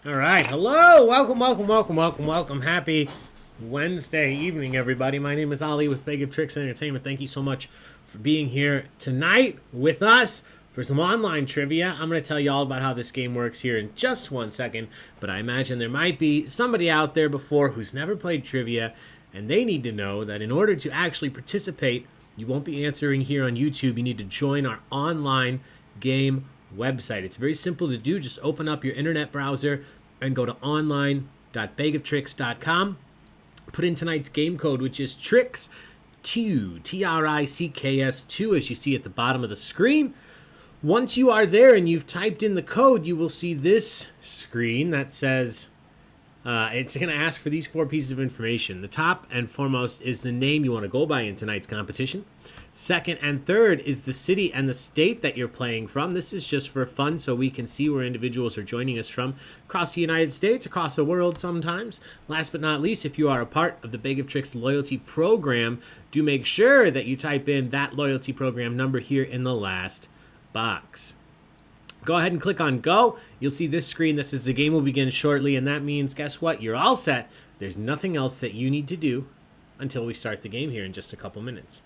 All right. Hello. Welcome. Happy Wednesday evening, everybody. My name is Ali with Baig of Tricks Entertainment. Thank you so much for being here tonight with us for some online trivia. I'm going to tell you all about how this game works here in just 1 second, but I imagine there might be somebody out there before who's never played trivia, and they need to know that in order to actually participate, you won't be answering here on YouTube. You need to join our online game website. It's very simple to do. Just open up your internet browser and go to online.baigoftricks.com. Put in tonight's game code, which is TRICKS2, TRICKS2, as you see at the bottom of the screen. Once you are there and you've typed in the code, you will see this screen that says it's going to ask for these 4 pieces of information. The top and foremost is the name you want to go by in tonight's competition. Second and third is the city and the state that you're playing from. This is just for fun so we can see where individuals are joining us from across the United States, across the world sometimes. Last but not least, if you are a part of the Baig of Tricks loyalty program, do make sure that you type in that loyalty program number here in the last box. Go ahead and click on go. You'll see this screen that says the game will begin shortly, and that means, guess what? You're all set. There's nothing else that you need to do until we start the game here in just a couple minutes.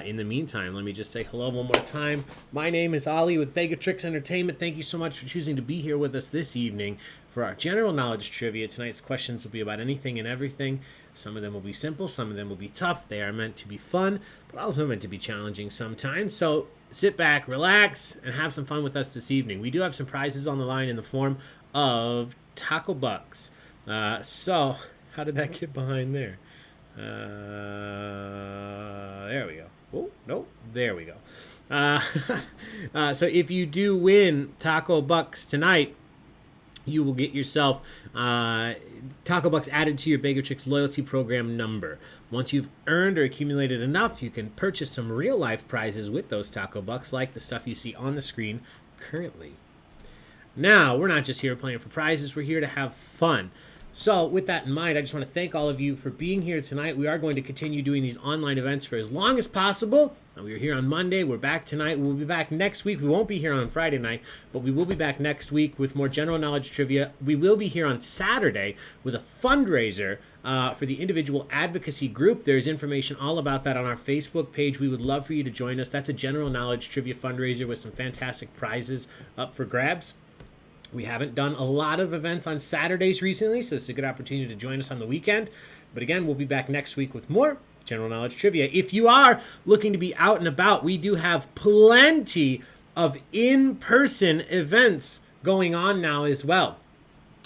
In the meantime, let me just say hello one more time. My name is Ali with Baig of Tricks Entertainment. Thank you so much for choosing to be here with us this evening for our general knowledge trivia. Tonight's questions will be about anything and everything. Some of them will be simple, some of them will be tough. They are meant to be fun, but also meant to be challenging sometimes. So sit back, relax, and have some fun with us this evening. We do have some prizes on the line in the form of taco bucks. So how did that get behind there? There we go. Oh, no, there we go. So if you do win taco bucks tonight, you will get yourself taco bucks added to your Baig of Tricks loyalty program number. Once you've earned or accumulated enough, you can purchase some real life prizes with those taco bucks, like the stuff you see on the screen currently. Now, we're not just here playing for prizes, we're here to have fun. So with that in mind, I just want to thank all of you for being here tonight. We are going to continue doing these online events for as long as possible. We were here on Monday. We're back tonight. We'll be back next week. We won't be here on Friday night, but we will be back next week with more general knowledge trivia. We will be here on Saturday with a fundraiser for the individual advocacy group. There's information all about that on our Facebook page. We would love for you to join us. That's a general knowledge trivia fundraiser with some fantastic prizes up for grabs. We haven't done a lot of events on Saturdays recently, so it's a good opportunity to join us on the weekend. But again, we'll be back next week with more general knowledge trivia. If you are looking to be out and about, we do have plenty of in-person events going on now as well.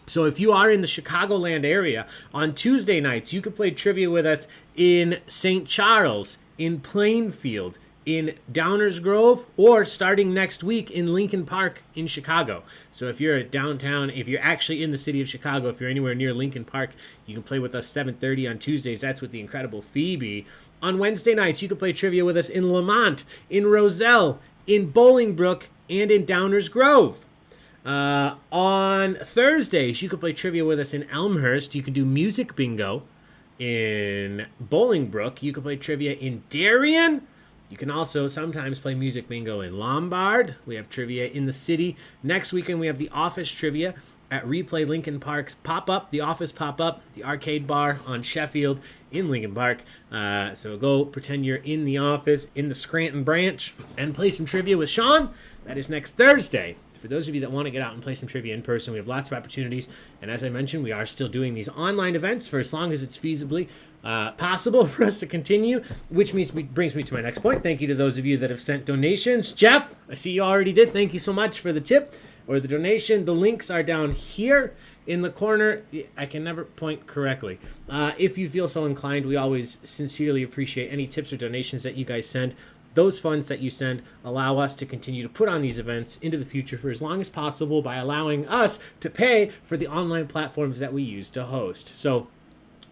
So if you are in the Chicagoland area, on Tuesday nights, you can play trivia with us in St. Charles, in Plainfield, in Downers Grove, or starting next week in Lincoln Park in Chicago. So if you're at downtown, if you're actually in the city of Chicago, if you're anywhere near Lincoln Park, you can play with us 7:30 on Tuesdays. That's with the incredible Phoebe. On Wednesday nights, you can play trivia with us in Lamont, in Roselle, in Bolingbrook, and in Downers Grove. On Thursdays, you can play trivia with us in Elmhurst. You can do music bingo in Bolingbrook. You can play trivia in Darien. You can also sometimes play music bingo in Lombard. We have trivia in the city. Next weekend, we have the office trivia at Replay Lincoln Park's pop-up, the office pop-up, the arcade bar on Sheffield in Lincoln Park. So go pretend you're in the office in the Scranton branch and play some trivia with Sean. That is next Thursday. For those of you that want to get out and play some trivia in person, we have lots of opportunities. And as I mentioned, we are still doing these online events for as long as it's feasibly possible for us to continue, which brings me to my next point. Thank you to those of you that have sent donations. Jeff, I see you already did. Thank you so much for the tip or the donation. The links are down here in the corner. I can never point correctly. If you feel so inclined, we always sincerely appreciate any tips or donations that you guys send. Those funds that you send allow us to continue to put on these events into the future for as long as possible by allowing us to pay for the online platforms that we use to host. So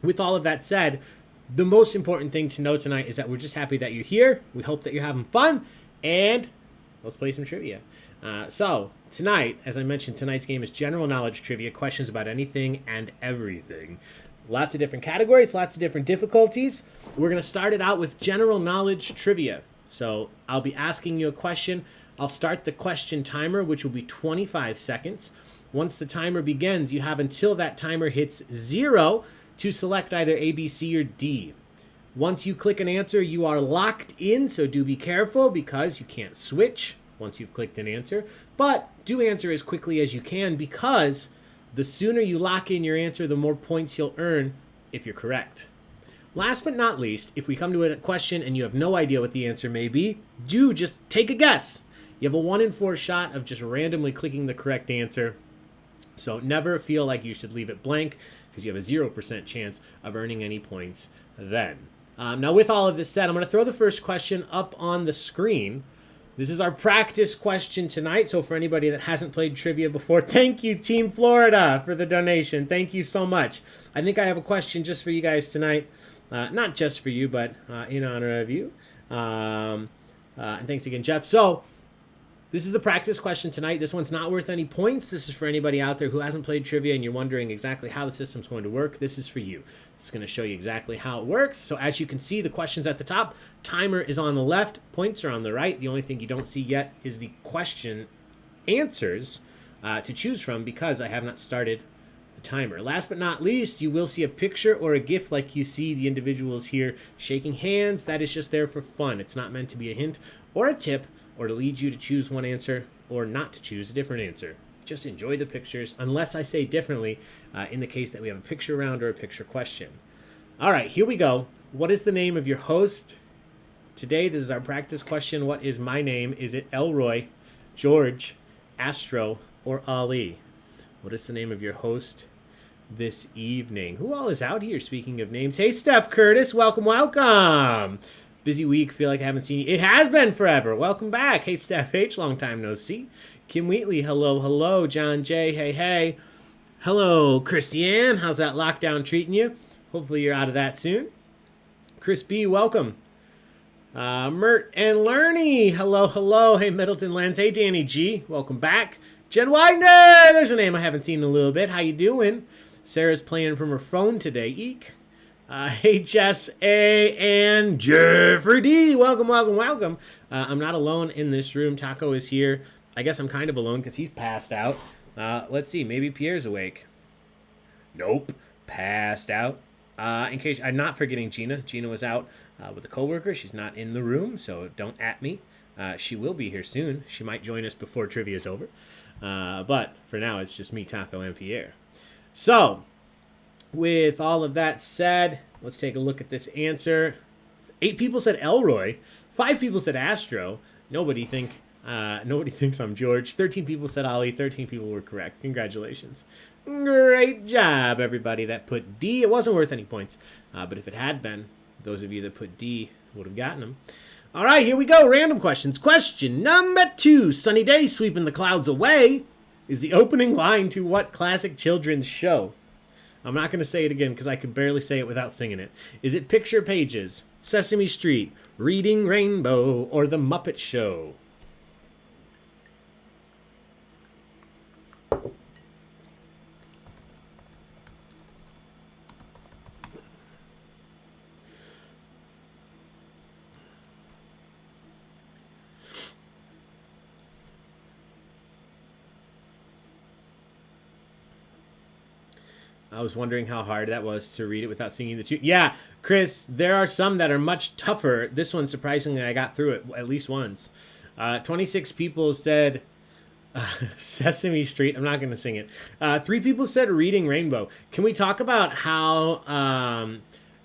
with all of that said, the most important thing to know tonight is that we're just happy that you're here. We hope that you're having fun, and let's play some trivia. So tonight, as I mentioned, tonight's game is general knowledge trivia, questions about anything and everything. Lots of different categories, lots of different difficulties. We're going to start it out with general knowledge trivia. So I'll be asking you a question. I'll start the question timer, which will be 25 seconds. Once the timer begins, you have until that timer hits 0 to select either A, B, C, or D. Once you click an answer, you are locked in, so do be careful because you can't switch once you've clicked an answer. But do answer as quickly as you can because the sooner you lock in your answer, the more points you'll earn if you're correct. Last but not least, if we come to a question and you have no idea what the answer may be, do just take a guess. You have a 1 in 4 shot of just randomly clicking the correct answer. So never feel like you should leave it blank because you have a 0% chance of earning any points then. Now with all of this said, I'm going to throw the first question up on the screen. This is our practice question tonight. So for anybody that hasn't played trivia before, thank you, Team Florida, for the donation. Thank you so much. I think I have a question just for you guys tonight. Not just for you, but in honor of you. And thanks again, Jeff. So this is the practice question tonight. This one's not worth any points. This is for anybody out there who hasn't played trivia and you're wondering exactly how the system's going to work. This is for you. It's going to show you exactly how it works. So as you can see, the question's at the top. Timer is on the left. Points are on the right. The only thing you don't see yet is the question answers to choose from because I have not started the timer. Last but not least, you will see a picture or a GIF like you see the individuals here shaking hands. That is just there for fun. It's not meant to be a hint or a tip or to lead you to choose one answer or not to choose a different answer. Just enjoy the pictures, unless I say differently in the case that we have a picture round or a picture question. All right, here we go. What is the name of your host? Today, this is our practice question. What is my name? Is it Elroy, George, Astro, or Ali? What is the name of your host this evening? Who all is out here, speaking of names? Hey, Steph Curtis, welcome, welcome. Busy week, feel like I haven't seen you. It has been forever. Welcome back. Hey, Steph H, long time no see. Kim Wheatley, hello, hello. John J, hey, hey. Hello, Christiane. How's that lockdown treating you? Hopefully you're out of that soon. Chris B, welcome. Mert and Lerny, hello, hello. Hey, Middleton Lens. Hey, Danny G, welcome back. Jen Widener, there's a name I haven't seen in a little bit. How you doing? Sarah's playing from her phone today. Eek. Hey, Jess A. and Jeffrey D. Welcome, welcome, welcome. I'm not alone in this room. Taco is here. I guess I'm kind of alone because he's passed out. Let's see. Maybe Pierre's awake. Nope. Passed out. In case I'm not forgetting Gina. Gina was out with a coworker. She's not in the room, so don't at me. She will be here soon. She might join us before trivia is over. But for now, it's just me, Taco, and Pierre. So, with all of that said, let's take a look at this answer. 8 people said Elroy. 5 people said Astro. Nobody thinks I'm George. 13 people said Ali. 13 people were correct. Congratulations. Great job, everybody that put D. It wasn't worth any points. But if it had been, those of you that put D would have gotten them. All right, here we go. Random questions. Question number 2. Sunny day sweeping the clouds away is the opening line to what classic children's show? I'm not going to say it again because I could barely say it without singing it. Is it Picture Pages, Sesame Street, Reading Rainbow, or The Muppet Show? I was wondering how hard that was to read it without singing the tune. Yeah, Chris, there are some that are much tougher. This one, surprisingly, I got through it at least once. 26 people said Sesame Street. I'm not going to sing it. 3 people said Reading Rainbow. Can we talk about how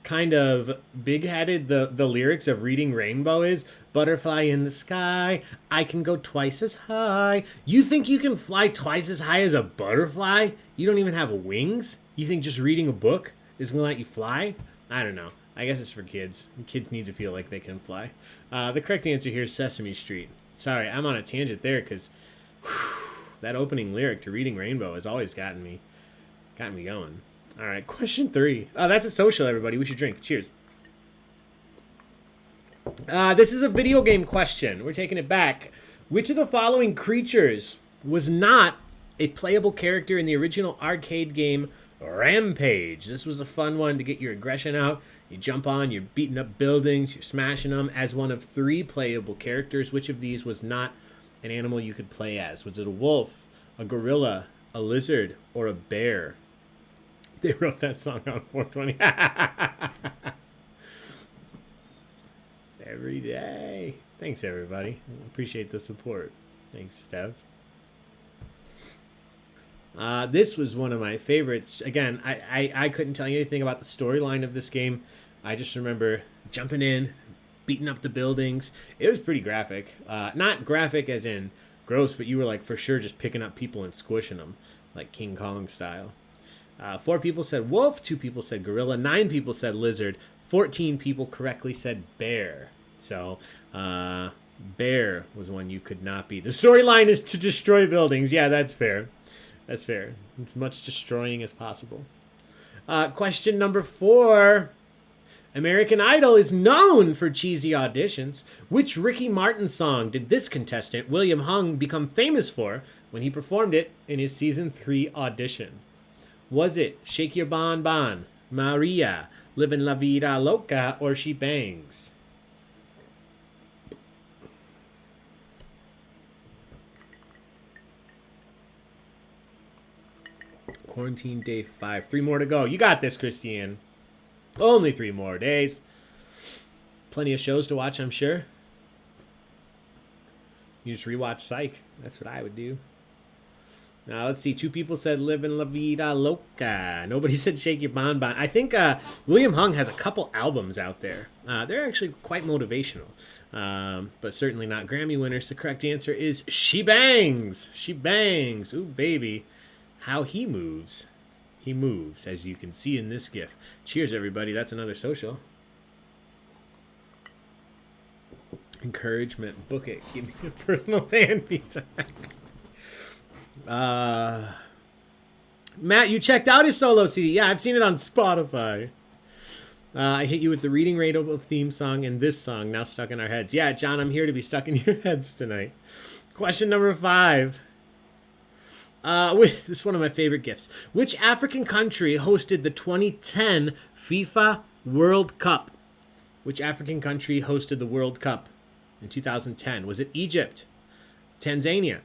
kind of big-headed the lyrics of Reading Rainbow is? Butterfly in the sky, I can go twice as high. You think you can fly twice as high as a butterfly? You don't even have wings? You think just reading a book is going to let you fly? I don't know. I guess it's for kids. Kids need to feel like they can fly. The correct answer here is Sesame Street. Sorry, I'm on a tangent there because that opening lyric to Reading Rainbow has always gotten me going. All right, question 3. Oh, that's a social, everybody. We should drink. Cheers. This is a video game question. We're taking it back. Which of the following creatures was not a playable character in the original arcade game Rampage? This was a fun one to get your aggression out. You jump on, you're beating up buildings, you're smashing them. As one of 3 playable characters, which of these was not an animal you could play as? Was it a wolf, a gorilla, a lizard, or a bear? They wrote that song on 420. Every day. Thanks, everybody. Appreciate the support. Thanks, Steph. This was one of my favorites. Again, I couldn't tell you anything about the storyline of this game. I just remember jumping in, beating up the buildings. It was pretty graphic. Not graphic as in gross, but you were like for sure just picking up people and squishing them, like King Kong style. 4 people said wolf, 2 people said gorilla, 9 people said lizard, 14 people correctly said bear. So, bear was one you could not beat. The storyline is to destroy buildings. Yeah, that's fair. That's fair. As much destroying as possible. Question number 4. American Idol is known for cheesy auditions. Which Ricky Martin song did this contestant, William Hung, become famous for when he performed it in his season 3 audition? Was it Shake Your Bon Bon, Maria, Livin' La Vida Loca, or She Bangs? Quarantine day 5. 3 more to go. You got this, Christiane. Only 3 more days. Plenty of shows to watch, I'm sure. You just rewatch Psych. That's what I would do. Now, let's see. 2 people said Livin' La Vida Loca. Nobody said Shake Your Bon Bon. I think William Hung has a couple albums out there. They're actually quite motivational, but certainly not Grammy winners. The correct answer is She Bangs. She Bangs. Ooh, baby. How he moves. He moves, as you can see in this GIF. Cheers, everybody. That's another social. Encouragement. Book it. Give me a personal fan pizza. Matt, you checked out his solo CD. Yeah, I've seen it on Spotify. I hit you with the Reading Rainbow theme song and this song, now stuck in our heads. Yeah, John, I'm here to be stuck in your heads tonight. Question number 5. This is one of my favorite gifts. Which African country hosted the 2010 FIFA World Cup? Which African country hosted the World Cup in 2010? Was it Egypt, Tanzania,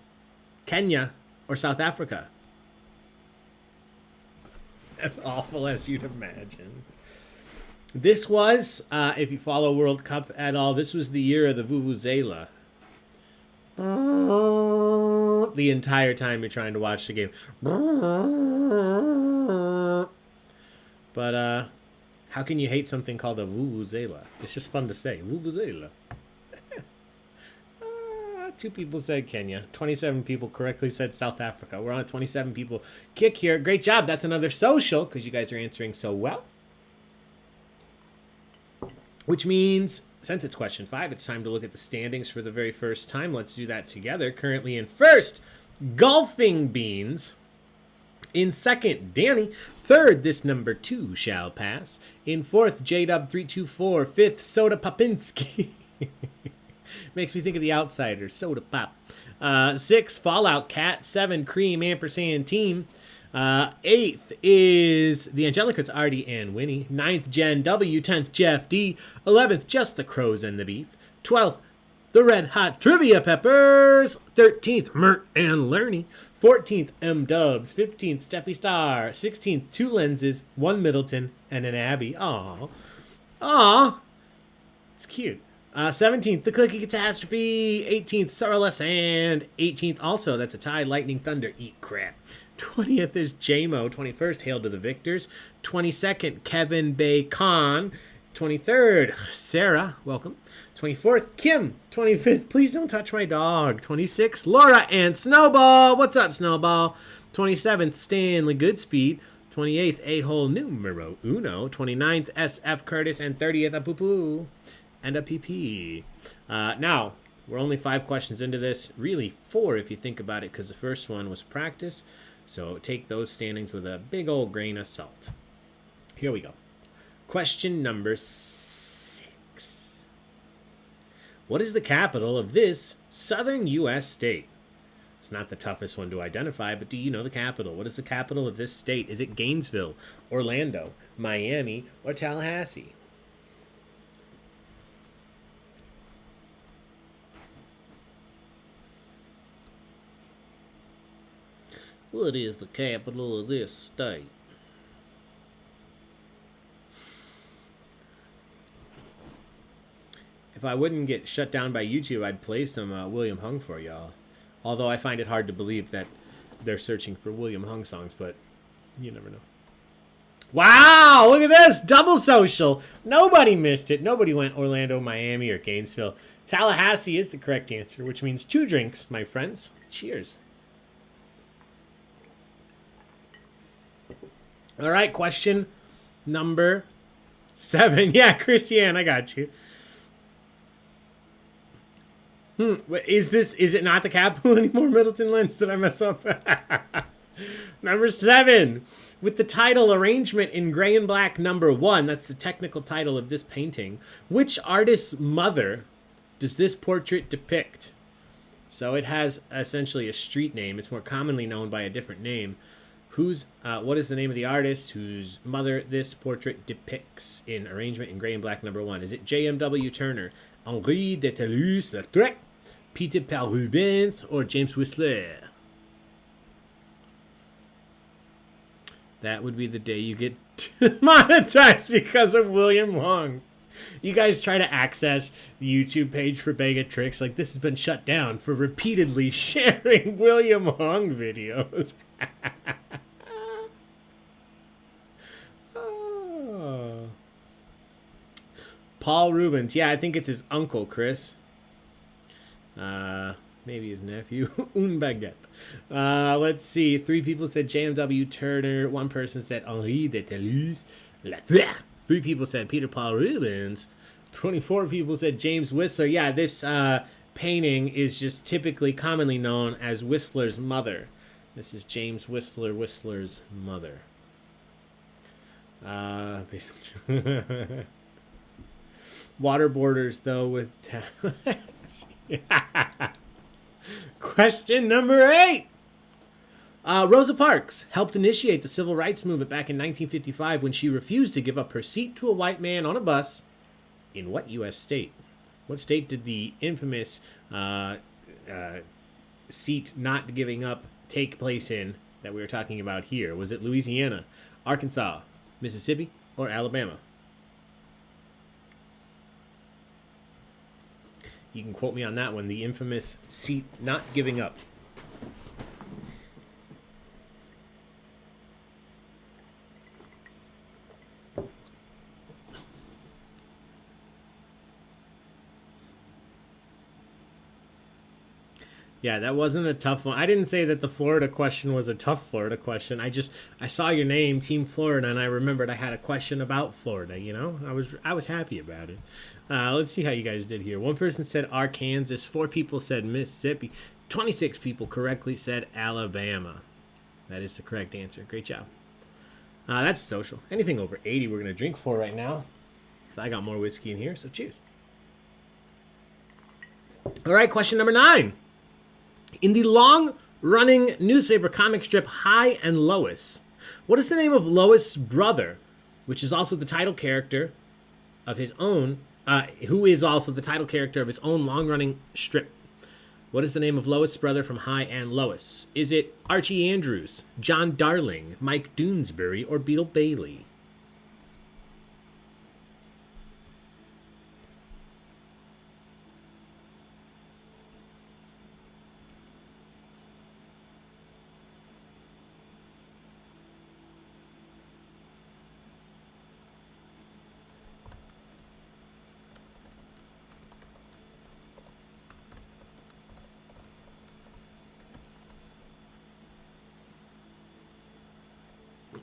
Kenya, or South Africa? As awful as you'd imagine. This was, if you follow World Cup at all, this was the year of the Vuvuzela. The entire time you're trying to watch the game. But how can you hate something called a Vuvuzela? It's just fun to say. Vuvuzela. 2 people said Kenya. 27 people correctly said South Africa. We're on a 27 people kick here. Great job. That's another social because you guys are answering so well. Which means, since it's question 5, it's time to look at the standings for the very first time. Let's do that together. Currently in first, Golfing Beans. In second, Danny. Third, this number 2 shall pass. In fourth, JDub324. Fifth, Soda Popinski. Makes me think of The Outsider. Soda Pop. 6, Fallout Cat. 7, Cream Ampersand Team. 8th is the Angelicas, Artie and Winnie. 9th, Jen W. 10th, Jeff D. 11th, Just the Crows and the Beef. 12th, the Red Hot Trivia Peppers. 13th, Mert and Lerny. 14th, M Dubs. 15th, Steffi Star. 16th, 2 Lenses, 1 Middleton, and an Abby. Aw. Aw. It's cute. 17th, the Clicky Catastrophe. 18th, Sorreless, and 18th also, that's a tie, Lightning Thunder. Eat crap. 20th is JMO. 21st, Hail to the Victors. 22nd, Kevin Bacon. 23rd, Sarah. Welcome. 24th, Kim. 25th, Please Don't Touch My Dog. 26th, Laura and Snowball. What's up, Snowball? 27th, Stanley Goodspeed. 28th, A-Hole Numero Uno. 29th, SF Curtis. And 30th, a Poo-Poo. And a PP. Now, we're only 5 questions into this. Really 4 if you think about it, because the first one was practice. So take those standings with a big old grain of salt. Here we go. Question number 6. What is the capital of this southern U.S. state? It's not the toughest one to identify, but do you know the capital? What is the capital of this state? Is it Gainesville, Orlando, Miami, or Tallahassee? What is the capital of this state? If I wouldn't get shut down by YouTube, I'd play some William Hung for y'all. Although I find it hard to believe that they're searching for William Hung songs, but you never know. Wow, look at this. Double social. Nobody missed it. Nobody went Orlando, Miami, or Gainesville. Tallahassee is the correct answer, which means 2 drinks, my friends. Cheers. All right, question number 7. Yeah, Christiane, I got you. Is it not the capital anymore, Middleton Lynch? Did I mess up? Number 7. With the title Arrangement in Gray and Black number 1, that's the technical title of this painting, which artist's mother does this portrait depict? So it has essentially a street name. It's more commonly known by a different name. What is the name of the artist whose mother this portrait depicts in Arrangement in Gray and Black number 1? Is it J.M.W. Turner, Henri de Toulouse-Lautrec, Peter Paul Rubens, or James Whistler? That would be the day you get monetized because of William Hung. You guys try to access the YouTube page for Baig-o-tricks. Like, this has been shut down for repeatedly sharing William Hung videos. Oh. Paul Rubens. Yeah, I think it's his uncle, Chris. Maybe his nephew. Un baguette. Let's see. 3 people said J.M.W. Turner. 1 person said Henri de Toulouse-Lautrec. 3 people said Peter Paul Rubens. 24 people said James Whistler. Yeah, this painting is just typically commonly known as Whistler's mother. This is James Whistler, Whistler's mother. Water borders, though, with Question number 8. Rosa Parks helped initiate the civil rights movement back in 1955 when she refused to give up her seat to a white man on a bus. In what U.S. state? What state did the infamous seat not giving up take place in that we were talking about here? Was it Louisiana, Arkansas, Mississippi, or Alabama? You can quote me on that one. The infamous seat not giving up. Yeah, that wasn't a tough one. I didn't say that the Florida question was a tough Florida question. I saw your name, Team Florida, and I remembered I had a question about Florida, you know? I was happy about it. Let's see how you guys did here. 1 person said Arkansas, 4 people said Mississippi, 26 people correctly said Alabama. That is the correct answer. Great job. That's social. Anything over 80 we're going to drink for right now. So I got more whiskey in here, so cheers. All right, question number 9. In the long-running newspaper comic strip Hi and Lois, what is the name of Lois' brother, which is also the title character of his own, who is also the title character of his own long-running strip? What is the name of Lois' brother from Hi and Lois? Is it Archie Andrews, John Darling, Mike Doonesbury, or Beetle Bailey?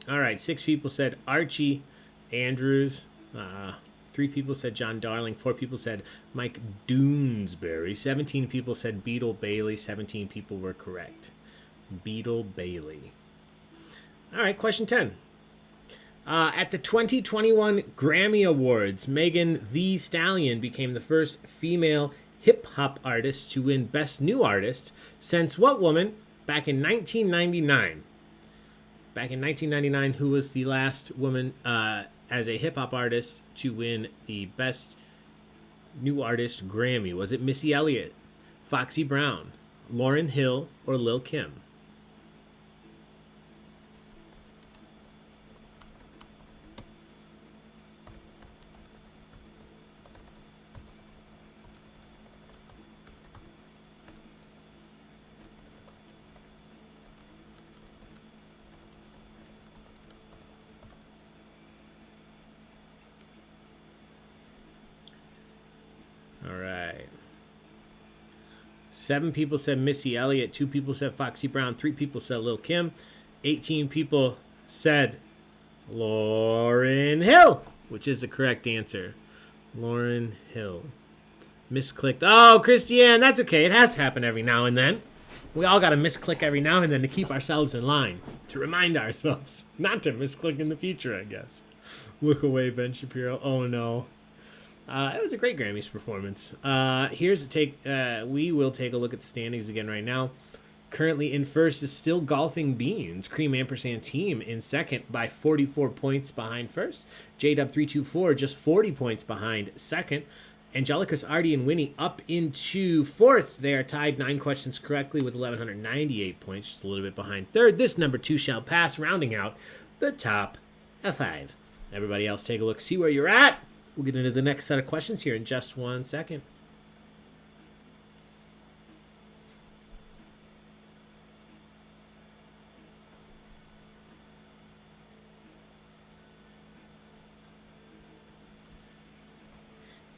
All right, 6 people said Archie Andrews. 3 people said John Darling. 4 people said Mike Doonesbury. 17 people said Beetle Bailey. 17 people were correct. Beetle Bailey. All right, question 10. At the 2021 Grammy Awards, Megan Thee Stallion became the first female hip-hop artist to win Best New Artist since what woman back in 1999? Back in 1999, who was the last woman as a hip-hop artist to win the Best New Artist Grammy? Was it Missy Elliott, Foxy Brown, Lauryn Hill, or Lil' Kim? 7 people said Missy Elliott. 2 people said Foxy Brown. 3 people said Lil Kim. 18 people said Lauryn Hill, which is the correct answer. Lauryn Hill. Misclicked. Oh, Christiane, that's okay. It has to happen every now and then. We all got to misclick every now and then to keep ourselves in line, to remind ourselves not to misclick in the future, I guess. Look away, Ben Shapiro. Oh, no. It was a great Grammys performance. Here's a take. We will take a look at the standings again right now. Currently in first is still Golfing Beans. Cream Ampersand Team in second by 44 points behind first. JW324 just 40 points behind second. Angelicus, Artie, and Winnie up into fourth. They are tied 9 questions correctly with 1,198 points, just a little bit behind third. This number 2 shall pass, rounding out the top 5. Everybody else take a look, see where you're at. We'll get into the next set of questions here in just 1 second.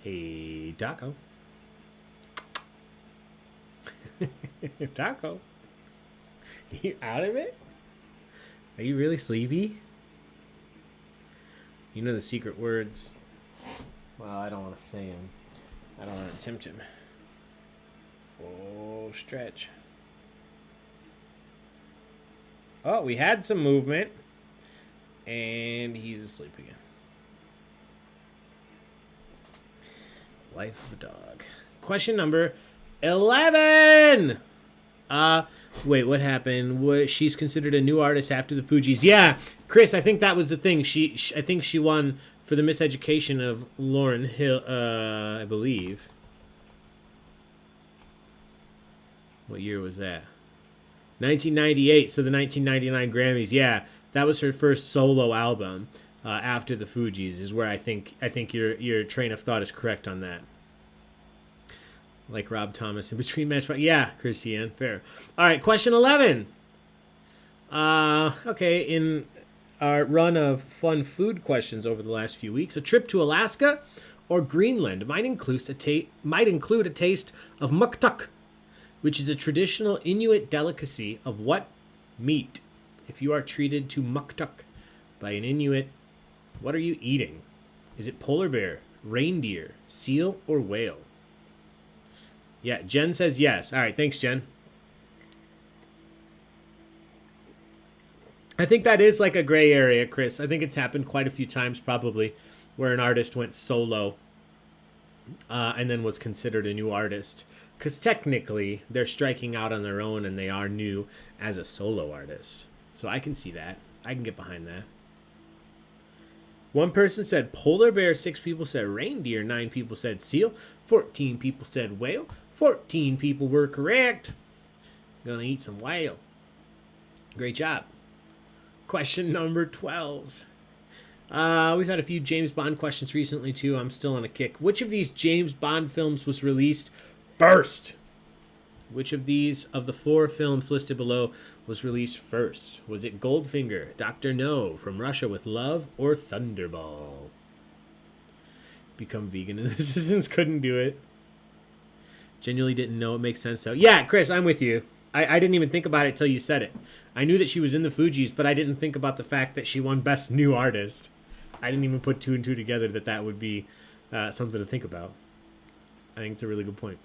Hey, Taco. Taco. You out of it? Are you really sleepy? You know the secret words. Well, I don't want to say them. I don't want to tempt him. Oh, stretch. Oh, we had some movement. And he's asleep again. Life of a dog. Question number 11. Wait, what happened? She's considered a new artist after the Fugees. Yeah, Chris, I think that was the thing. I think she won for the Miseducation of Lauryn Hill, I believe. What year was that? 1998, so the 1999 Grammys. Yeah, that was her first solo album. After the Fugees is where I think your train of thought is correct on that. Like Rob Thomas in between match. Yeah, Christiane, fair. All right, question 11. Okay, in our run of fun food questions over the last few weeks, a trip to Alaska or Greenland might include a taste of muktuk, which is a traditional Inuit delicacy of what meat? If you are treated to muktuk by an Inuit, what are you eating? Is it polar bear, reindeer, seal, or whale? Yeah, Jen says yes. All right, thanks, Jen. I think that is like a gray area, Chris. I think it's happened quite a few times probably where an artist went solo and then was considered a new artist. Because technically, they're striking out on their own and they are new as a solo artist. So I can see that. I can get behind that. 1 person said polar bear, 6 people said reindeer, 9 people said seal, 14 people said whale, 14 people were correct. Gonna eat some whale. Great job. Question number 12. We've had a few James Bond questions recently too. I'm still on a kick. Which of these James Bond films was released first? Which of these of the 4 films listed below was released first? Was it Goldfinger, Dr. No, From Russia with Love, or Thunderball? Become vegan and the assistants couldn't do it. Genuinely didn't know. It makes sense though. Yeah, Chris, I'm with you. I didn't even think about it till you said it. I knew that she was in the Fugees, but I didn't think about the fact that she won Best New Artist. I didn't even put 2 and 2 together that would be something to think about. I think it's a really good point.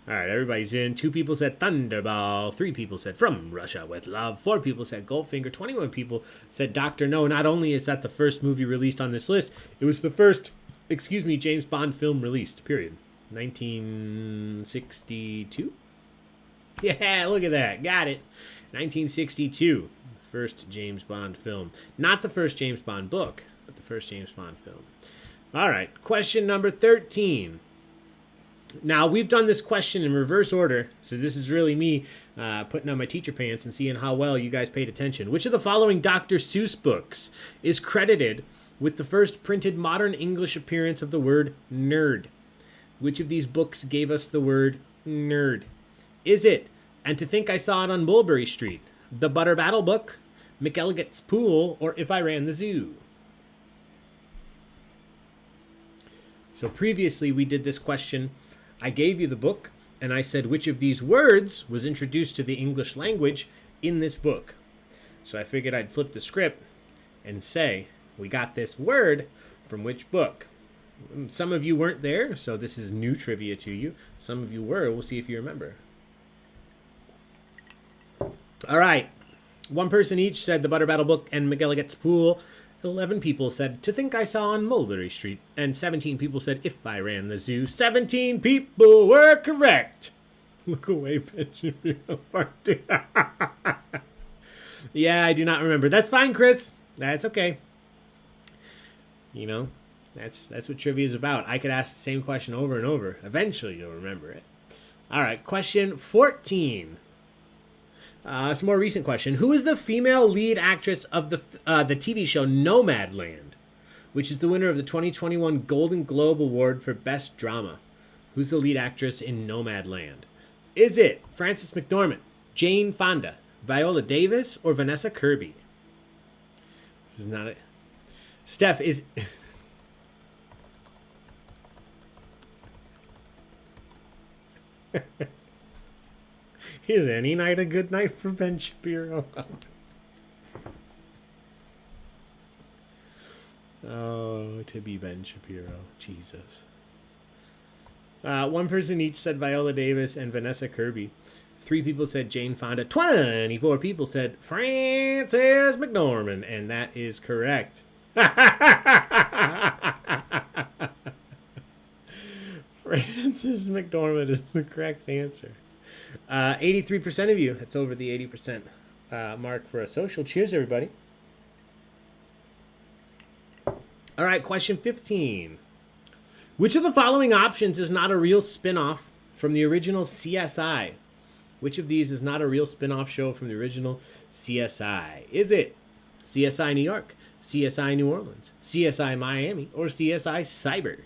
All right, everybody's in. 2 people said Thunderball. 3 people said From Russia with Love. 4 people said Goldfinger. 21 people said Dr. No. Not only is that the first movie released on this list, it was the first, James Bond film released, period. 1962? Yeah, look at that. Got it. 1962. First James Bond film. Not the first James Bond book, but the first James Bond film. All right, question number 13. Now, we've done this question in reverse order, so this is really me putting on my teacher pants and seeing how well you guys paid attention. Which of the following Dr. Seuss books is credited with the first printed modern English appearance of the word nerd? Which of these books gave us the word nerd? Is it And to Think I Saw It on Mulberry Street, The Butter Battle Book, McElligot's Pool, or If I Ran the Zoo? So previously we did this question I gave you the book, and I said which of these words was introduced to the English language in this book. So I figured I'd flip the script and say, we got this word from which book? Some of you weren't there, so this is new trivia to you. Some of you were. We'll see if you remember. All right. One person each said the Butter Battle book and McGilligan's Pool. 11 people said To Think I Saw on Mulberry Street. And 17 people said If I Ran the Zoo. 17 people were correct. Look away, Benjamin. Part 2. Yeah, I do not remember. That's fine, Chris. That's okay. You know, that's what trivia is about. I could ask the same question over and over. Eventually, you'll remember it. All right, question 14. It's a more recent question. Who is the female lead actress of the TV show Nomad Land, which is the winner of the 2021 Golden Globe Award for Best Drama? Who's the lead actress in Nomad Land? Is it Frances McDormand, Jane Fonda, Viola Davis, or Vanessa Kirby? This is not it. Steph, is... Is any night a good night for Ben Shapiro? Oh, to be Ben Shapiro. Jesus. One person each said Viola Davis and Vanessa Kirby. 3 people said Jane Fonda. 24 people said Frances McDormand. And that is correct. Frances McDormand is the correct answer. 83% of you. That's over the 80% mark for a social. Cheers, everybody. All right, question 15. Which of the following options is not a real spin-off from the original CSI? Which of these is not a real spin-off show from the original CSI? Is it CSI New York, CSI New Orleans, CSI Miami, or CSI Cyber?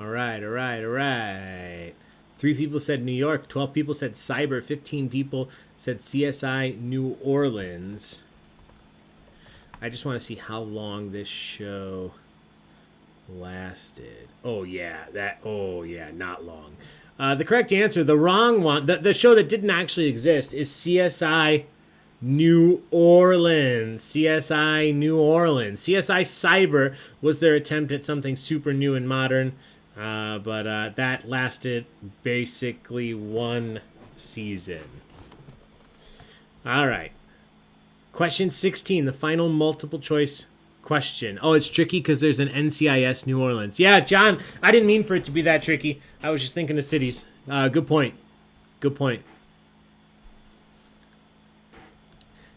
All right. 3 people said New York. 12 people said Cyber. 15 people said CSI New Orleans. I just want to see how long this show lasted. Oh, yeah. Not long. The correct answer, the wrong one, the show that didn't actually exist is CSI New Orleans. CSI New Orleans. CSI Cyber was their attempt at something super new and modern. But that lasted basically 1 season. All right. Question 16, the final multiple choice question. Oh, it's tricky because there's an NCIS New Orleans. Yeah, John, I didn't mean for it to be that tricky. I was just thinking of cities. Good point.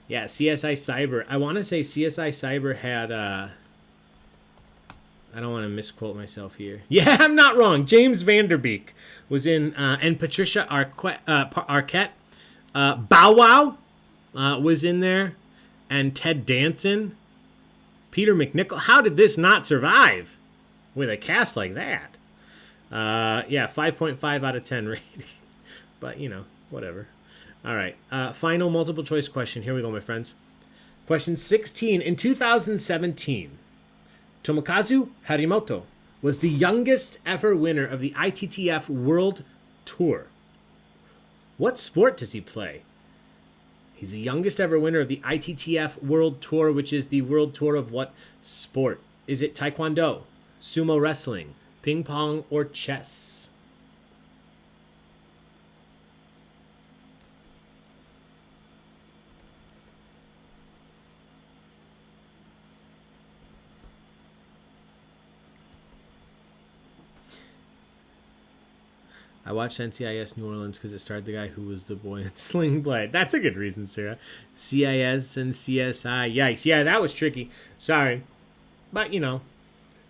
Yeah, CSI Cyber. I want to say CSI Cyber had... I don't want to misquote myself here. Yeah, I'm not wrong. James Vanderbeek was in, and Patricia Arquette. Bow Wow was in there, and Ted Danson. Peter McNichol. How did this not survive with a cast like that? Yeah, 5.5 out of 10 rating. But, whatever. All right, final multiple choice question. Here we go, my friends. Question 16. In 2017... Tomokazu Harimoto was the youngest ever winner of the ITTF World Tour. What sport does he play? He's the youngest ever winner of the ITTF World Tour, which is the World Tour of what sport? Is it Taekwondo, sumo wrestling, ping pong, or chess? I watched NCIS New Orleans because it starred the guy who was the boy in Sling Blade. That's a good reason, Sarah. CIS and CSI. Yikes. Yeah, that was tricky. Sorry. But, you know,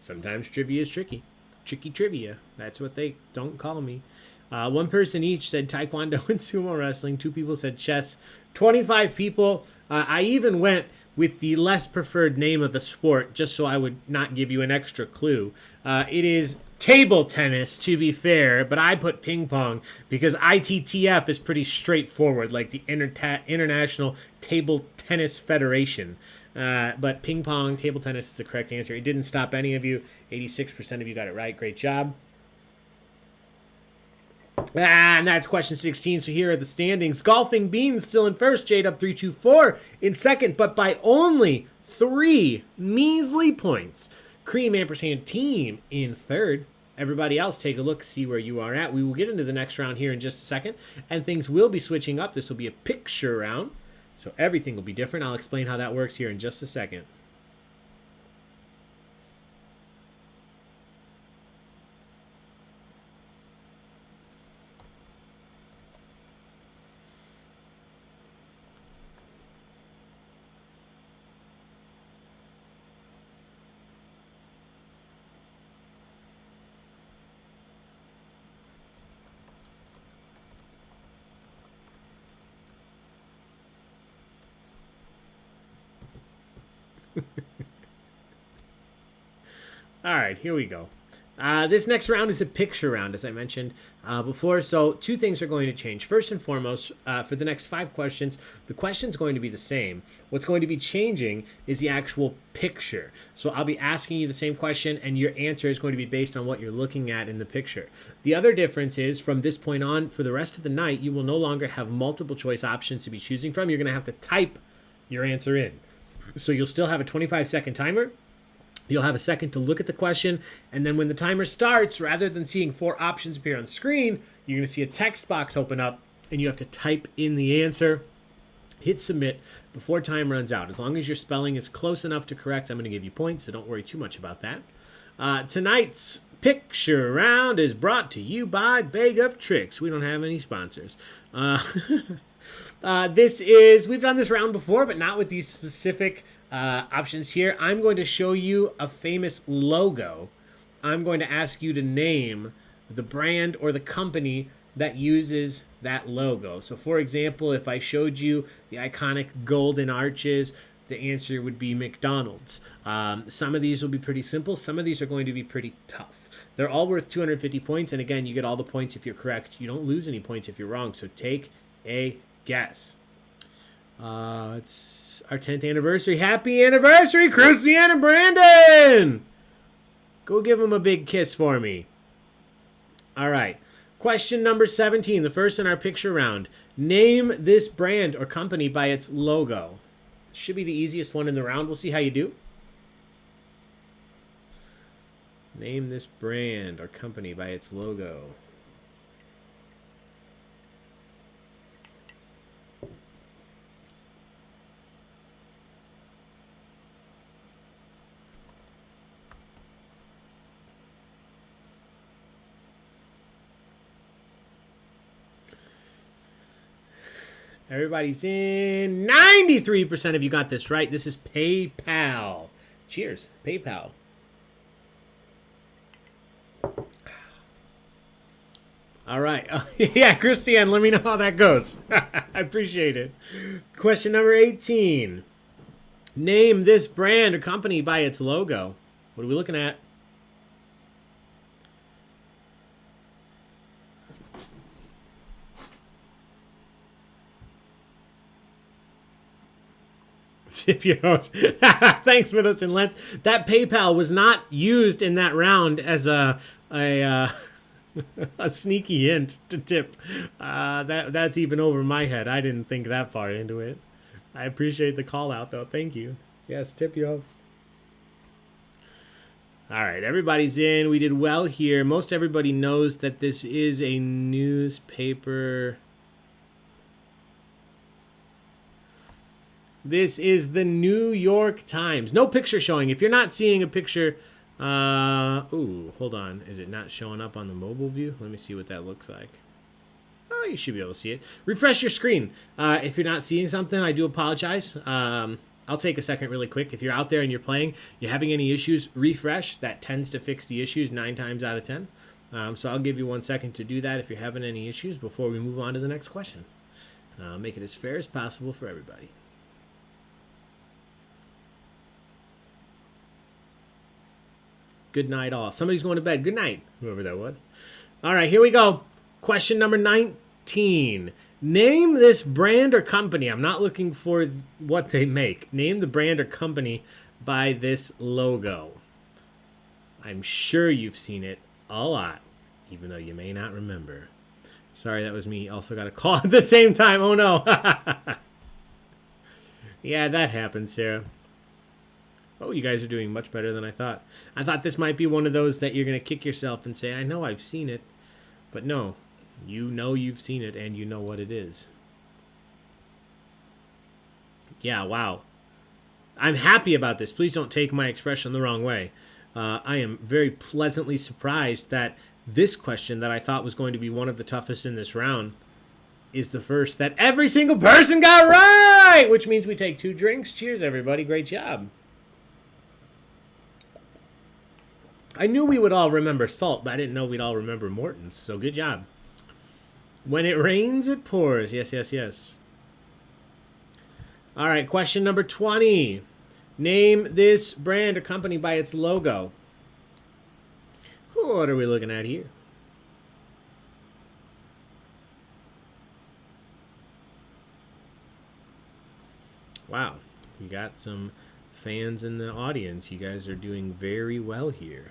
sometimes trivia is tricky. Tricky trivia. That's what they don't call me. One person each said Taekwondo and sumo wrestling. 2 people said chess. 25 people. I even went with the less preferred name of the sport just so I would not give you an extra clue. It is table tennis, to be fair, but I put ping pong because ITTF is pretty straightforward, like the International Table Tennis Federation. But ping pong, table tennis is the correct answer. It didn't stop any of you. 86% of you got it right. Great job. And that's question 16. So here are the standings. Golfing Beans still in first. Jade up 3-2-4 in second, but by only 3 measly points. Cream Ampersand Team in third. Everybody else, take a look, see where you are at. We will get into the next round here in just a second, and things will be switching up. This will be a picture round, so everything will be different. I'll explain how that works here in just a second. All right, here we go. This next round is a picture round, as I mentioned before. So 2 things are going to change. First and foremost, for the next 5 questions, the question's going to be the same. What's going to be changing is the actual picture. So I'll be asking you the same question, and your answer is going to be based on what you're looking at in the picture. The other difference is, from this point on, for the rest of the night, you will no longer have multiple choice options to be choosing from. You're going to have to type your answer in. So you'll still have a 25-second timer. You'll have a second to look at the question, and then when the timer starts, rather than seeing 4 options appear on screen, you're going to see a text box open up, and you have to type in the answer, hit submit before time runs out. As long as your spelling is close enough to correct, I'm going to give you points, so don't worry too much about that. Tonight's picture round is brought to you by Baig of Tricks. We don't have any sponsors. We've done this round before, but not with these specific options here. I'm going to show you a famous logo. I'm going to ask you to name the brand or the company that uses that logo. So for example, if I showed you the iconic golden arches, the answer would be McDonald's. Some of these will be pretty simple. Some of these are going to be pretty tough. They're all worth 250 points. And again, you get all the points if you're correct. You don't lose any points if you're wrong. So take a guess. It's our 10th anniversary. Happy anniversary, Christian and Brandon! Go give them a big kiss for me. All right. Question number 17, the first in our picture round. Name this brand or company by its logo. Should be the easiest one in the round. We'll see how you do. Name this brand or company by its logo. Everybody's in. 93% of you got this right. This is PayPal. Cheers. PayPal. All right. Yeah, Christiane, let me know how that goes. I appreciate it. Question number 18. Name this brand or company by its logo. What are we looking at? Tip your host. Thanks, Middleton Lentz. That PayPal was not used in that round as a sneaky hint to tip. That's even over my head. I didn't think that far into it. I appreciate the call out, though. Thank you. Yes, tip your host. All right, everybody's in. We did well here. Most everybody knows that this is a newspaper. This is the New York Times. No picture showing. If you're not seeing a picture, hold on. Is it not showing up on the mobile view? Let me see what that looks like. You should be able to see it. Refresh your screen. If you're not seeing something, I do apologize. I'll take a second really quick. If you're out there and you're playing, you're having any issues, refresh. That tends to fix the issues 9 times out of 10. So I'll give you 1 second to do that if you're having any issues before we move on to the next question. Make it as fair as possible for everybody. Good night, all. Somebody's going to bed. Good night, whoever that was. All right, here we go. Question number 19. Name this brand or company. I'm not looking for what they make. Name the brand or company by this logo. I'm sure you've seen it a lot, even though you may not remember. Sorry, that was me. Also got a call at the same time. Oh, no. Yeah, that happened, Sarah. Oh, you guys are doing much better than I thought. I thought this might be one of those that you're going to kick yourself and say, I know I've seen it. But no, you know you've seen it and you know what it is. Yeah, wow. I'm happy about this. Please don't take my expression the wrong way. I am very pleasantly surprised that this question that I thought was going to be one of the toughest in this round is the first that every single person got right, which means we take 2 drinks. Cheers, everybody. Great job. I knew we would all remember Salt, but I didn't know we'd all remember Morton's, so good job. When it rains, it pours. Yes, yes, yes. All right, question number 20. Name this brand or company by its logo. What are we looking at here? Wow, you got some fans in the audience. You guys are doing very well here.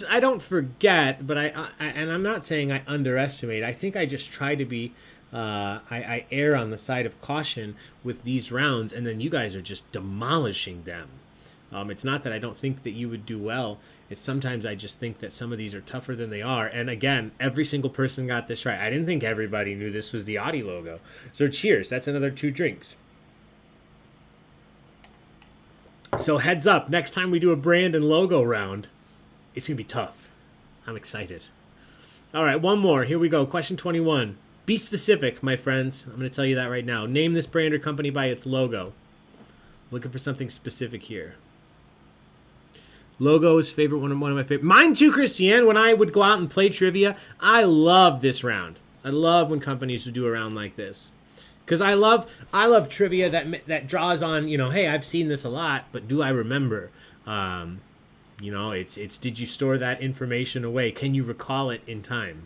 I don't forget, but and I'm not saying I underestimate. I think I just try to be, I err on the side of caution with these rounds, and then you guys are just demolishing them. It's not that I don't think that you would do well. It's sometimes I just think that some of these are tougher than they are. And again, every single person got this right. I didn't think everybody knew this was the Audi logo. So cheers. That's another 2 drinks. So heads up, next time we do a brand and logo round, it's going to be tough. I'm excited. All right, one more. Here we go. Question 21. Be specific, my friends. I'm going to tell you that right now. Name this brand or company by its logo. Looking for something specific here. Logo is favorite, one of my favorite. Mine too, Christiane. When I would go out and play trivia, I love this round. I love when companies would do a round like this. Because I love trivia that draws on, hey, I've seen this a lot, but do I remember? It's did you store that information away? Can you recall it in time?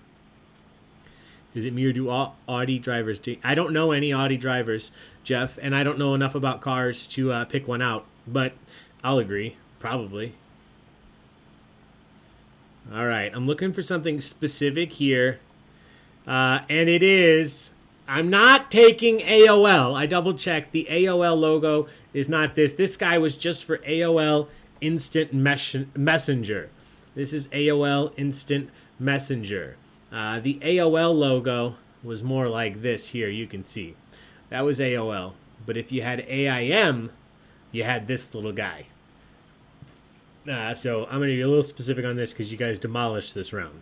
Is it me or do all Audi drivers? I don't know any Audi drivers, Jeff, and I don't know enough about cars to pick one out, but I'll agree, probably. All right, I'm looking for something specific here, and it is... I'm not taking AOL. I double-checked. The AOL logo is not this. This guy was just for AOL Instant Messenger. This is AOL Instant Messenger. The AOL logo was more like this here. You can see. That was AOL. But if you had AIM, you had this little guy. So I'm going to be a little specific on this because you guys demolished this round.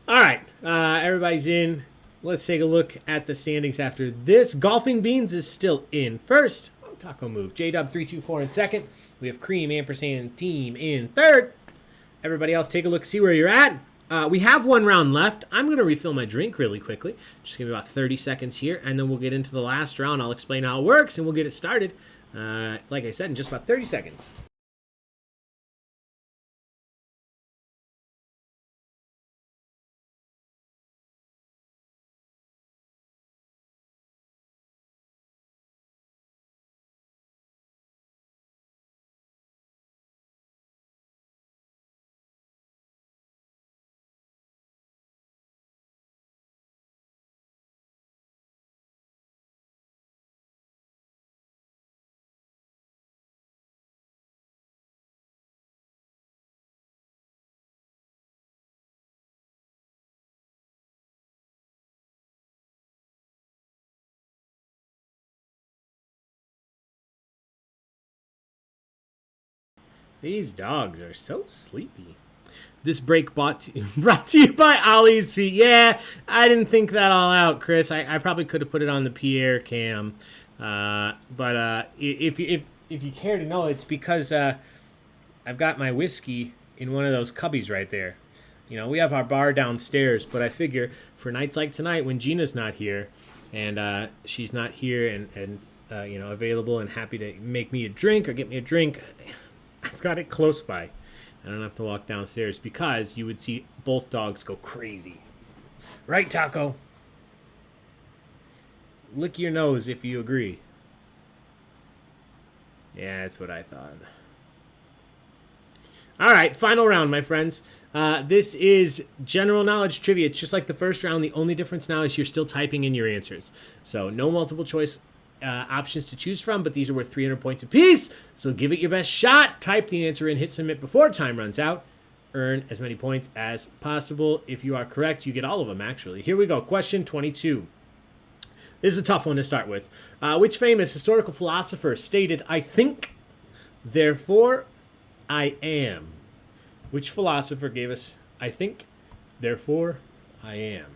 All right, everybody's in. Let's take a look at the standings after this. Golfing Beans is still in first. Oh, Taco Move. J-Dub324 in second. We have Cream Ampersand Team in third. Everybody else, take a look, see where you're at. We have 1 round left. I'm going to refill my drink really quickly. Just give me about 30 seconds here, and then we'll get into the last round. I'll explain how it works, and we'll get it started, like I said, in just about 30 seconds. These dogs are so sleepy. This break brought to you by Ollie's Feet. Yeah, I didn't think that all out, Chris. I probably could have put it on the Pierre cam. But if you care to know, it's because I've got my whiskey in one of those cubbies right there. You know, we have our bar downstairs, but I figure for nights like tonight when Gina's not here, and she's not here and you know, available and happy to make me a drink or get me a drink, I've got it close by. I don't have to walk downstairs because you would see both dogs go crazy. Right, Taco? Lick your nose if you agree. Yeah, that's what I thought. All right, final round, my friends. This is general knowledge trivia. It's just like the first round. The only difference now is you're still typing in your answers. So no multiple choice options to choose from, but these are worth 300 points apiece. So give it your best shot. Type the answer in, hit submit before time runs out. Earn as many points as possible. If you are correct, you get all of them, actually. Here we go. Question 22. This is a tough one to start with. Which famous historical philosopher stated, "I think, therefore I am"? Which philosopher gave us, "I think, therefore I am"?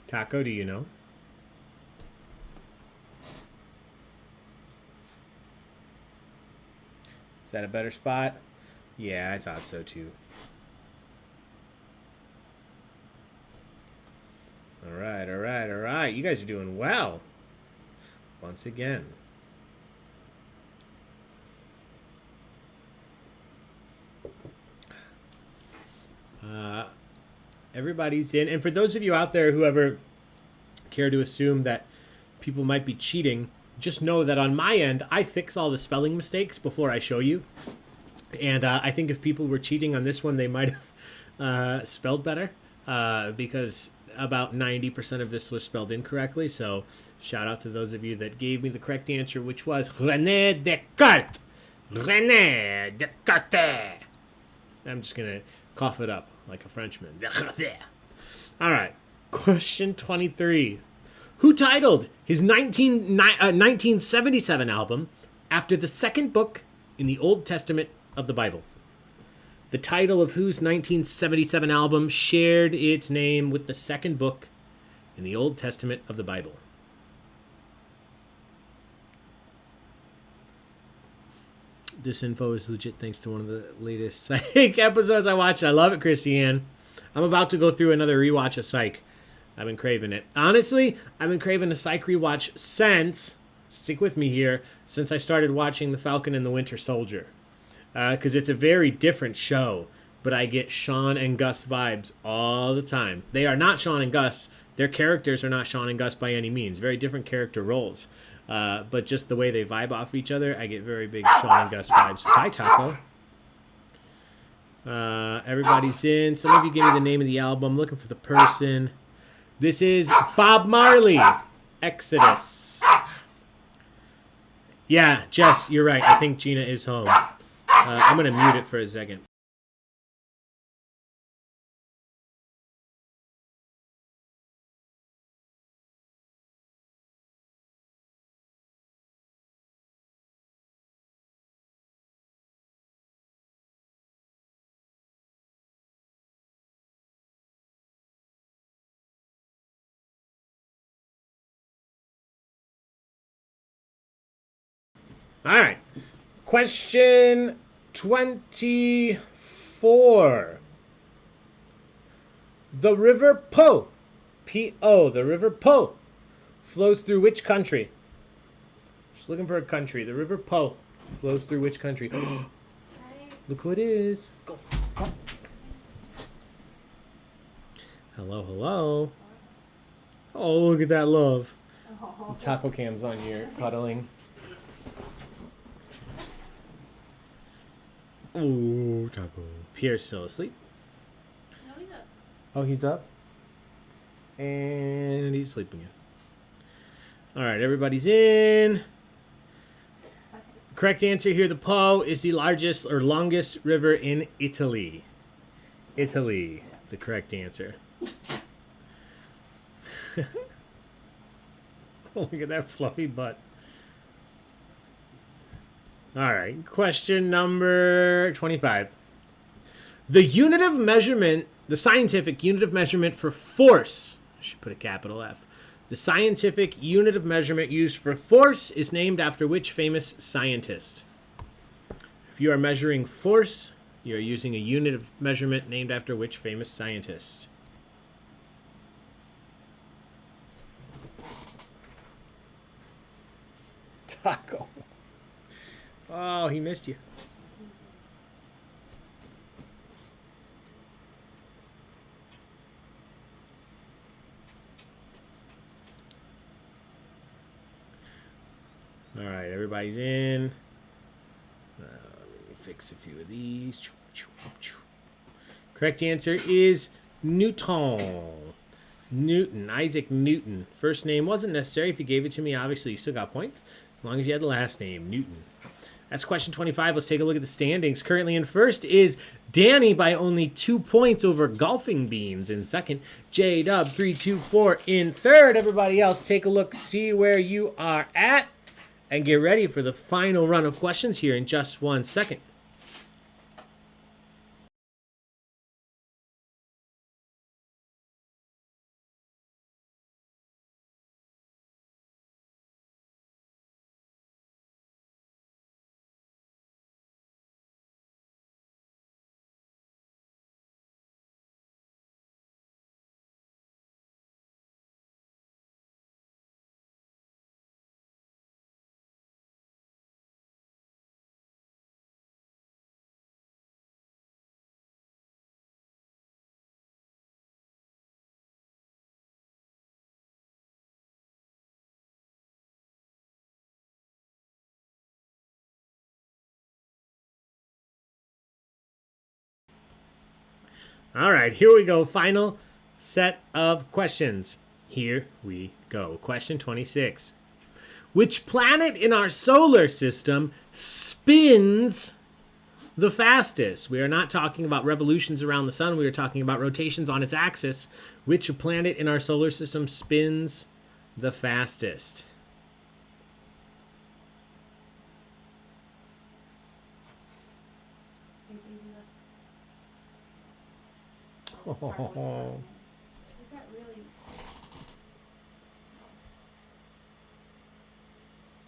Taco, do you know? Is that a better spot? Yeah, I thought so too. All right, all right, all right. You guys are doing well. Once again. Everybody's in. And for those of you out there who ever care to assume that people might be cheating, just know that on my end, I fix all the spelling mistakes before I show you. And I think if people were cheating on this one, they might have spelled better because about 90% of this was spelled incorrectly. So shout out to those of you that gave me the correct answer, which was René Descartes. René Descartes. I'm just going to cough it up like a Frenchman. All right. Question 23. Who titled his 1977 album after the second book in the Old Testament of the Bible? The title of whose 1977 album shared its name with the second book in the Old Testament of the Bible? This info is legit thanks to one of the latest Psych episodes I watched. I love it, Christiane. I'm about to go through another rewatch of Psych. I've been craving it. Honestly, I've been craving a Psych rewatch since, stick with me here, since I started watching The Falcon and the Winter Soldier. Because it's a very different show, but I get Sean and Gus vibes all the time. They are not Sean and Gus. Their characters are not Sean and Gus by any means. Very different character roles. But just the way they vibe off each other, I get very big Sean and Gus vibes. Hi, Taco. Everybody's in. Some of you give me the name of the album. I'm looking for the person. This is Bob Marley, Exodus. Yeah, Jess, you're right. I think Gina is home. I'm going to mute it for a second. All right. Question 24. The River Po, P-O, the River Po, flows through which country? Just looking for a country. The River Po flows through which country? Look who it is. Go. Hello, hello. Oh, look at that love. The taco cam's on your cuddling. Oh, Taco. Pierre's still asleep. No, he's up. Oh, he's up? And he's sleeping again. All right, everybody's in. Correct answer here, the Po is the largest or longest river in Italy. Italy. It's the correct answer. Oh, look at that fluffy butt. All right. Question number 25. The unit of measurement, the scientific unit of measurement for force, I should put a capital F. The scientific unit of measurement used for force is named after which famous scientist? If you are measuring force, you are using a unit of measurement named after which famous scientist? Taco. Oh, he missed you. All right, everybody's in. Let me fix a few of these. Correct answer is Newton. Newton, Isaac Newton. First name wasn't necessary. If you gave it to me, obviously you still got points. As long as you had the last name, Newton. That's question 25. Let's take a look at the standings. Currently in first is Danny by only 2 points over Golfing Beans. In second, J-Dub 324 in third. Everybody else, take a look, see where you are at, and get ready for the final run of questions here in just 1 second. All right, here we go. Final set of questions. Here we go. Question 26. Which planet in our solar system spins the fastest? We are not talking about revolutions around the sun. We are talking about rotations on its axis. Which planet in our solar system spins the fastest? Oh. Is that really?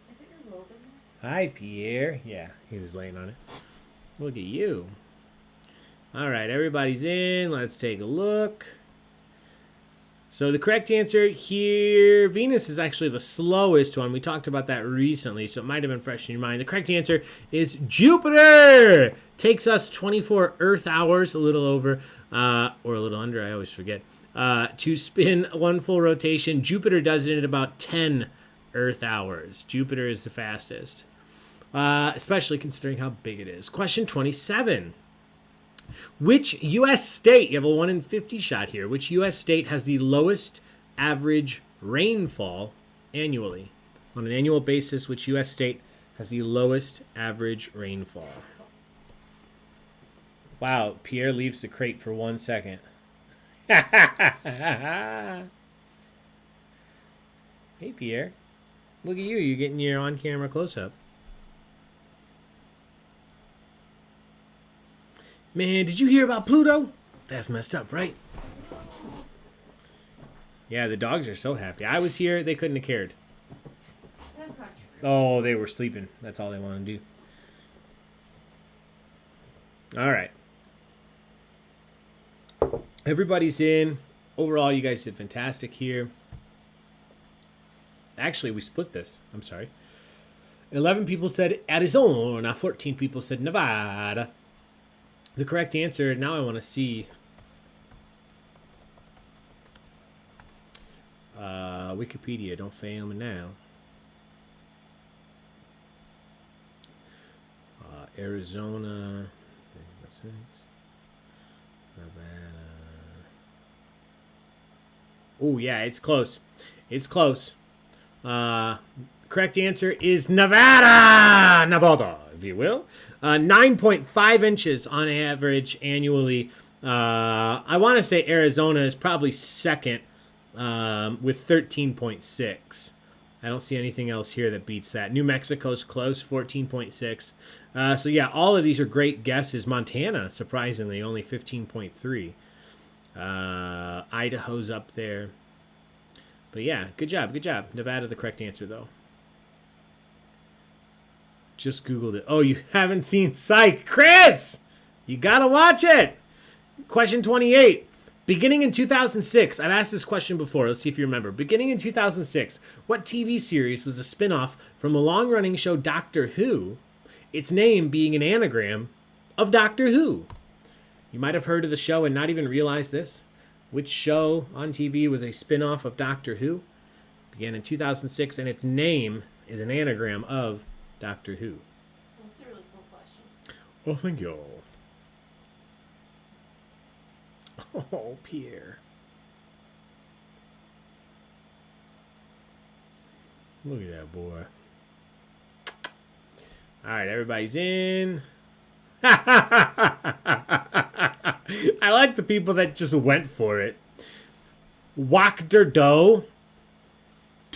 Is it your robe in there? Hi, Pierre. Yeah, he was laying on it. Look at you. All right, everybody's in. Let's take a look. So the correct answer here, Venus is actually the slowest one. We talked about that recently, so it might have been fresh in your mind. The correct answer is Jupiter. Takes us 24 Earth hours, a little over, or a little under, I always forget, to spin one full rotation. Jupiter does it in about 10 Earth hours. Jupiter is the fastest, especially considering how big it is. Question 27. Which U.S. state, you have a 1 in 50 shot here, which U.S. state has the lowest average rainfall annually? On an annual basis, which U.S. state has the lowest average rainfall? Wow, Pierre leaves the crate for 1 second. Hey, Pierre. Look at you. You're getting your on-camera close-up. Man, did you hear about Pluto? That's messed up, right? Yeah, the dogs are so happy. I was here. They couldn't have cared. That's not true. Oh, they were sleeping. That's all they wanted to do. All right. Everybody's in. Overall, you guys did fantastic here. Actually, we split this. I'm sorry. 11 people said Arizona. 14 people said Nevada. The correct answer, now I want to see Wikipedia, don't fail me now. Arizona, Nevada. Oh, yeah, it's close. It's close. Correct answer is Nevada, if you will. 9.5 inches on average annually. I want to say Arizona is probably second with 13.6. I don't see anything else here that beats that. New Mexico's close, 14.6. So yeah, all of these are great guesses. Montana, surprisingly, only 15.3. Idaho's up there. But yeah, good job, good job. Nevada, the correct answer, though. Just Googled it. Oh, you haven't seen Psych. Chris! You gotta watch it! Question 28. Beginning in 2006, I've asked this question before. Let's see if you remember. Beginning in 2006, what TV series was a spin-off from a long-running show Doctor Who, its name being an anagram of Doctor Who? You might have heard of the show and not even realized this. Which show on TV was a spin-off of Doctor Who? Began in 2006, and its name is an anagram of Doctor Who. That's a really cool question. Oh, thank you. Oh, Pierre. Look at that boy. All right, everybody's in. I like the people that just went for it. Wachter Doe.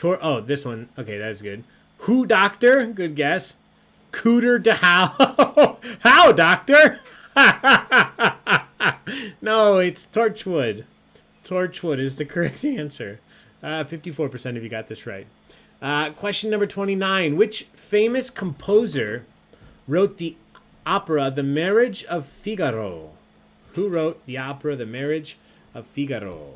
Oh, this one. Okay, that's good. Who Doctor? Good guess. Cooter de How. How, Doctor? No, it's Torchwood. Torchwood is the correct answer. 54% of you got this right. Question number 29. Which famous composer wrote the opera The Marriage of Figaro? Who wrote the opera The Marriage of Figaro?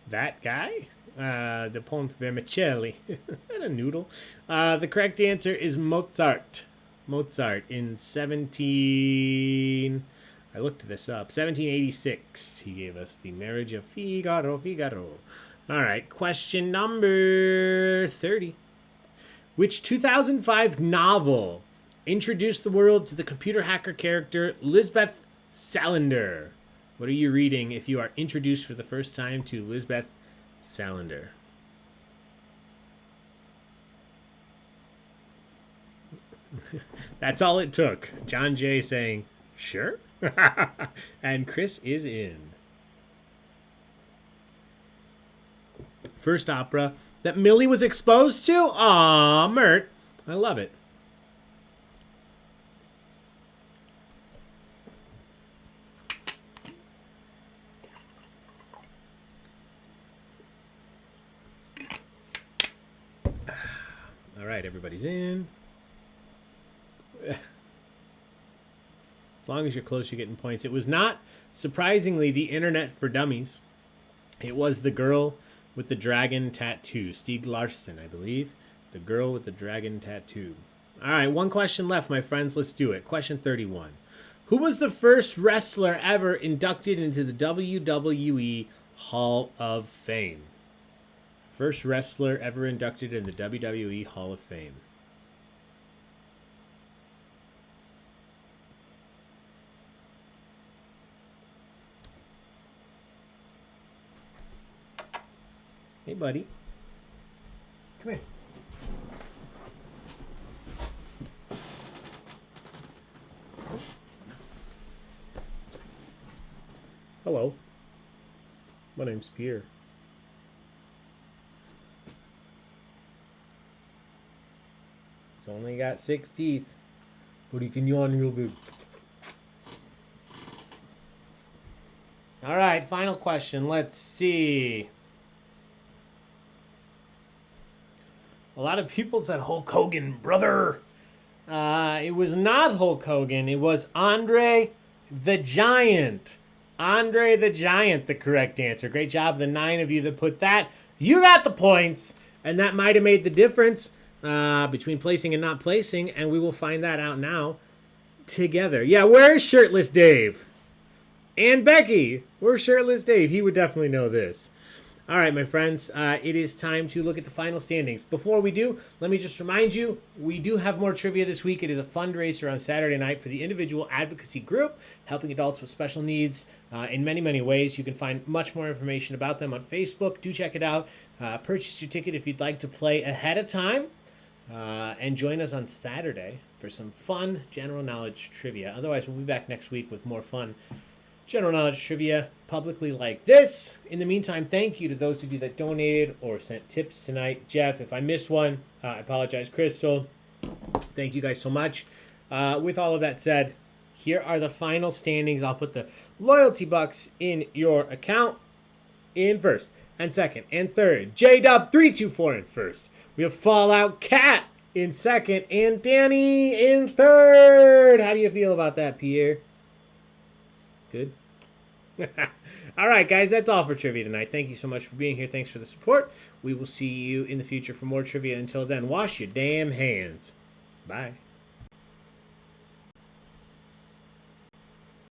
That guy? The Ponte Vermicelli. That a noodle. The correct answer is Mozart. Mozart in I looked this up. 1786. He gave us The Marriage of Figaro. All right. Question number 30. Which 2005 novel introduced the world to the computer hacker character Lisbeth Salander? What are you reading if you are introduced for the first time to Lisbeth Salander? That's all it took. John Jay saying, sure. And Chris is in. First opera that Millie was exposed to? Aw, Mert. I love it. All right, everybody's in. As long as you're close, you're getting points. It was not, surprisingly, the Internet for Dummies. It was the girl with the dragon tattoo. Stieg Larsson, I believe. The girl with the dragon tattoo. All right, one question left, my friends. Let's do it. Question 31. Who was the first wrestler ever inducted into the WWE Hall of Fame? First wrestler ever inducted in the WWE Hall of Fame. Hey, buddy. Come here. Hello. My name's Pierre. It's only got 6 teeth, but he can yawn real good. All right, final question. Let's see. A lot of people said Hulk Hogan, brother. It was not Hulk Hogan. It was Andre the Giant. Andre the Giant, the correct answer. Great job, the 9 of you that put that. You got the points, and that might have made the difference between placing and not placing, and we will find that out now together. Yeah, where's Shirtless Dave? And Becky, where's Shirtless Dave? He would definitely know this. All right, my friends, it is time to look at the final standings. Before we do, let me just remind you, we do have more trivia this week. It is a fundraiser on Saturday night for the individual advocacy group, helping adults with special needs in many, many ways. You can find much more information about them on Facebook. Do check it out. Purchase your ticket if you'd like to play ahead of time. And join us on Saturday for some fun general knowledge trivia. Otherwise, we'll be back next week with more fun general knowledge trivia publicly like this. In the meantime, thank you to those of you that donated or sent tips tonight. Jeff, if I missed one, I apologize. Crystal, thank you guys so much. With all of that said, here are the final standings. I'll put the loyalty bucks in your account in first and second and third. J-Dub324 in first. We have Fallout Cat in second and Danny in third. How do you feel about that, Pierre? Good? All right, guys, that's all for trivia tonight. Thank you so much for being here. Thanks for the support. We will see you in the future for more trivia. Until then, wash your damn hands. Bye.